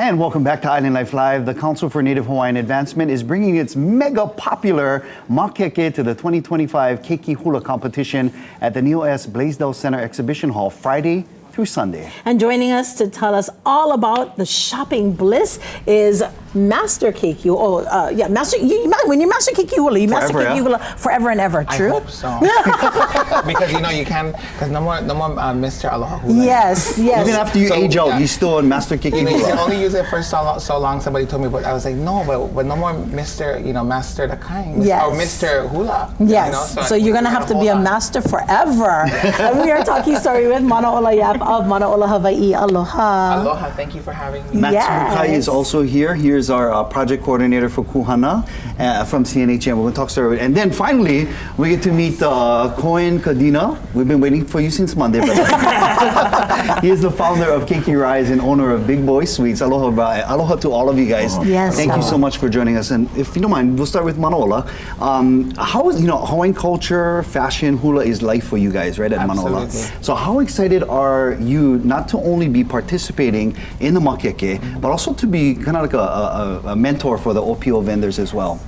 And welcome back to Island Life Live. The Council for Native Hawaiian Advancement is bringing its mega popular Mākeke to the 2025 Keiki Hula Competition at the Neil S. Blaisdell Center Exhibition Hall Friday through Sunday. And joining us to tell us all about the shopping bliss is Master Keiki. Master. When you master Keiki Hula, you master Keiki Hula forever and ever. True. I hope so. Because you can. Because no more Mr. Aloha Hula. Yes. Even after you age out, you still on Master Keiki Hula. You can only use it for so long. Somebody told me, but I was like, no, but no more Mr. Master the kind. Yes. Or Mr. Hula. Yes. So you're gonna have to be a master forever. And we are talking story with Manaola Yap of Manaola, Hawaii. Aloha. Aloha. Thank you for having me. Max Mukai is also here. Here's our project coordinator for Kuhana from CNHA. We're going to talk story. And then finally, we get to meet Coen, Cadinha. We've been waiting for you since Monday. But he is the founder of Keiki Rise and owner of Big Boy Sweets. Aloha, aloha to all of you guys. Yes. Thank you so much for joining us. And if you don't mind, we'll start with Manaola. How is Hawaiian culture, fashion, hula is life for you guys, right, at Absolutely. Manaola? So how excited are you not to only be participating in the Mākeke, but also to be kind of like a mentor for the OPO vendors as well?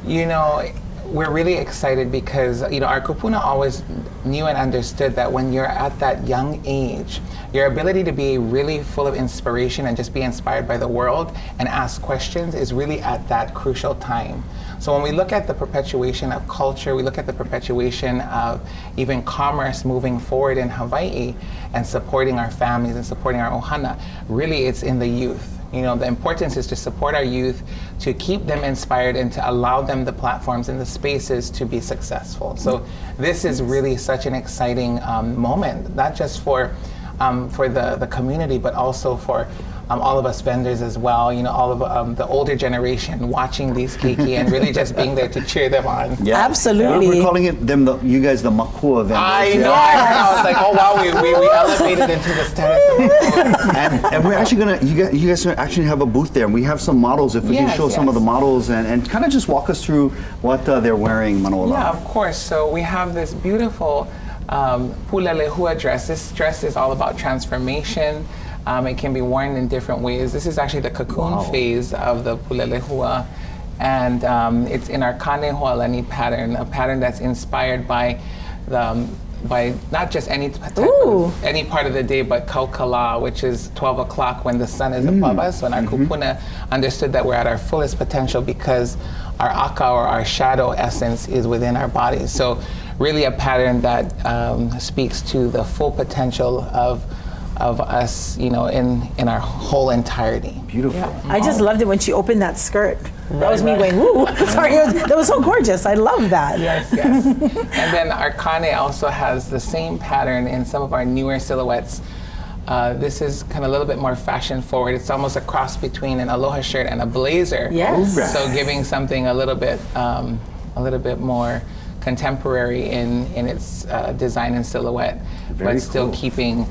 We're really excited because our kupuna always knew and understood that when you're at that young age, your ability to be really full of inspiration and just be inspired by the world and ask questions is really at that crucial time. So when we look at the perpetuation of culture, we look at the perpetuation of even commerce moving forward in Hawaii and supporting our families and supporting our ohana, really it's in the youth. The importance is to support our youth, to keep them inspired and to allow them the platforms and the spaces to be successful. So this is really such an exciting moment, not just for the community, but also for all of us vendors as well, all of the older generation watching these keiki and really just being there to cheer them on. Yeah. Absolutely. We're calling you guys the Makua vendors. I know. I was like, oh wow, we elevated into the status of Makua. And we're actually you guys actually have a booth there, and we have some models. If we can show some of the models and kind of just walk us through what they're wearing, Manaola. Yeah, of course. So we have this beautiful pulelehua dress. This dress is all about transformation. It can be worn in different ways. This is actually the cocoon phase of the pulelehua, and it's in our kane hoalani pattern, a pattern that's inspired by not just any part of the day, but kaukala, which is 12 o'clock when the sun is above us, when our kupuna understood that we're at our fullest potential because our aka, or our shadow essence, is within our bodies. So really a pattern that speaks to the full potential of us, in our whole entirety. Beautiful. Yeah. I just loved it when she opened that skirt. That was me going, woo. Sorry, that was so gorgeous. I love that. Yes. And then our kane also has the same pattern in some of our newer silhouettes. This is kind of a little bit more fashion forward. It's almost a cross between an aloha shirt and a blazer. Yes. So giving something a little bit more contemporary in its design and silhouette, but still keeping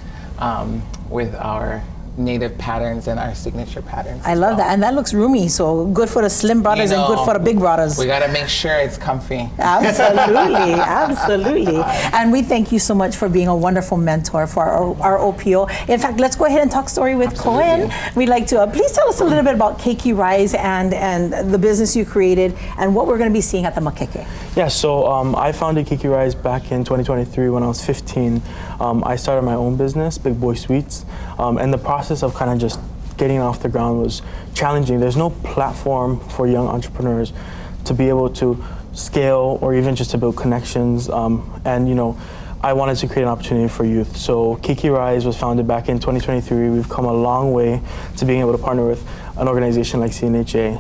with our native patterns and our signature patterns. I love that, and that looks roomy, so good for the slim brothers and good for the big brothers. We gotta make sure it's comfy. Absolutely, absolutely. And we thank you so much for being a wonderful mentor for our OPO. In fact, let's go ahead and talk story with Coen. We'd like to, please tell us a little bit about Keiki Rise and the business you created and what we're gonna be seeing at the Mākeke. Yeah, so I founded Keiki Rise back in 2023 when I was 15. I started my own business, Big Boy Sweets, and the process of kind of just getting off the ground was challenging. There's no platform for young entrepreneurs to be able to scale or even just to build connections. And I wanted to create an opportunity for youth. So Keiki Rise was founded back in 2023. We've come a long way to being able to partner with an organization like CNHA.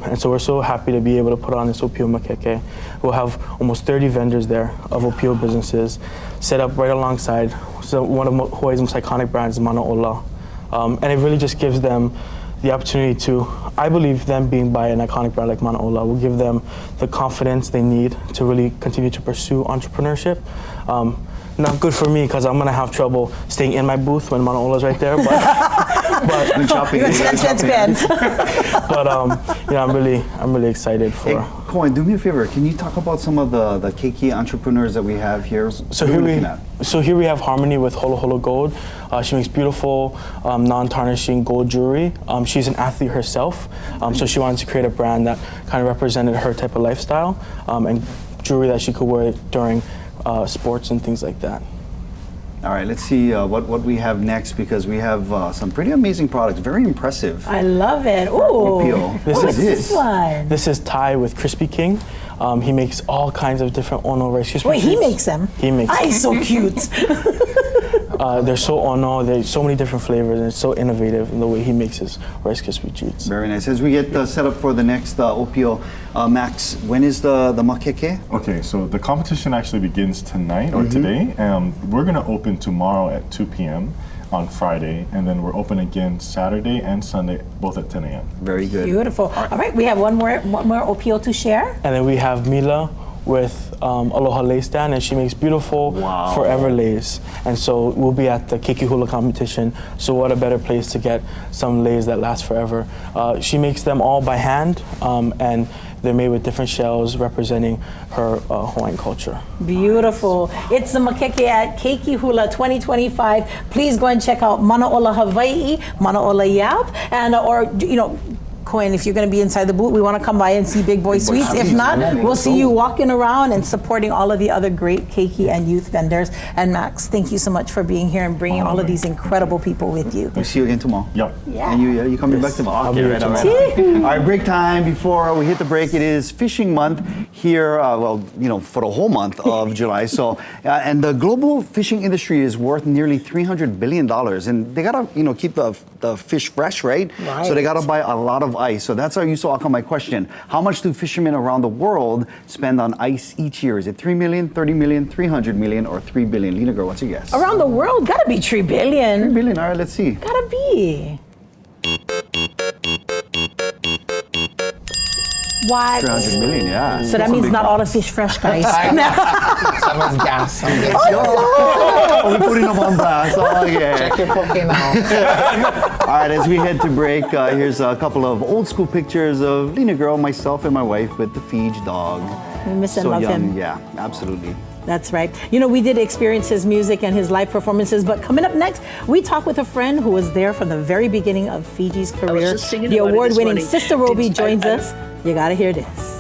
And so we're so happy to be able to put on this OPO Mākeke. We'll have almost 30 vendors there of OPO businesses set up right alongside one of Hawaii's most iconic brands, Manaola. And it really just gives them the opportunity to, I believe them being by an iconic brand like Manaola will give them the confidence they need to really continue to pursue entrepreneurship. Not good for me because I'm gonna have trouble staying in my booth when Manaola's right there, but shopping. But I'm really excited for Coen, do me a favor. Can you talk about some of the keiki entrepreneurs that we have here? So What are here we we, looking at? so here we have Harmony with Holo Holo Gold. She makes beautiful, non-tarnishing gold jewelry. She's an athlete herself, so she wanted to create a brand that kind of represented her type of lifestyle and jewelry that she could wear during sports and things like that. All right, let's see what we have next, because we have some pretty amazing products. Very impressive. I love it. Ooh. OPO. This What What's is this one? This is Thai with Crispy King. He makes all kinds of different Ono Rice Krispie Wait, he treats. makes them? He makes Ah, he's so cute. They're so Ono, there's so many different flavors, and it's so innovative in the way he makes his Rice Krispie treats. Very nice. As we get set up for the next OPO, Max, when is the Mākeke? Okay, so the competition actually begins tonight or today. We're going to open tomorrow at 2 p.m. on Friday, and then we're open again Saturday and Sunday, both at 10 a.m. Very good. Beautiful. All right, we have one more OPO to share. And then we have Mila with Aloha Lace Stand, and she makes beautiful Wow. forever lace. And so we'll be at the Keiki Hula Competition, so what a better place to get some lace that lasts forever. She makes them all by hand, and they're made with different shells representing her Hawaiian culture. Beautiful. It's the Mākeke at Keiki Hula 2025. Please go and check out Manaola Hawaii, Manaola Yap, and or Coen, if you're going to be inside the booth, we want to come by and see Big Boy Sweets. If not, we'll see you walking around and supporting all of the other great keiki and youth vendors. And Max, thank you so much for being here and bringing all of these incredible people with you. We'll see you again tomorrow. Yep. Yeah. And you coming back tomorrow? I'll be here tomorrow. All right, break time. Before we hit the break, it is fishing month here, for the whole month of July. So, and the global fishing industry is worth nearly $300 billion. And they got to, keep the fish fresh, right? So they got to buy a lot of ice. So that's our Yuso my question. How much do fishermen around the world spend on ice each year? Is it 3 million, 30 million, 300 million, or 3 billion? Lena girl, what's your guess? Around the world, gotta be 3 billion. 3 billion, all right, let's see. Gotta be. What? 300 million, yeah. So that means not all the fish fresh, guys. Someone's gas. Oh, we're putting them on blast. Oh, yeah. Check your poke now. All right, as we head to break, here's a couple of old school pictures of Lena girl, myself, and my wife with the Fiji dog. We miss and So love young, him. yeah, absolutely. That's right. We did experience his music and his live performances, but coming up next, we talk with a friend who was there from the very beginning of Fiji's career. just thinking The about it this award-winning morning. Sister Roby joins us. You gotta hear this.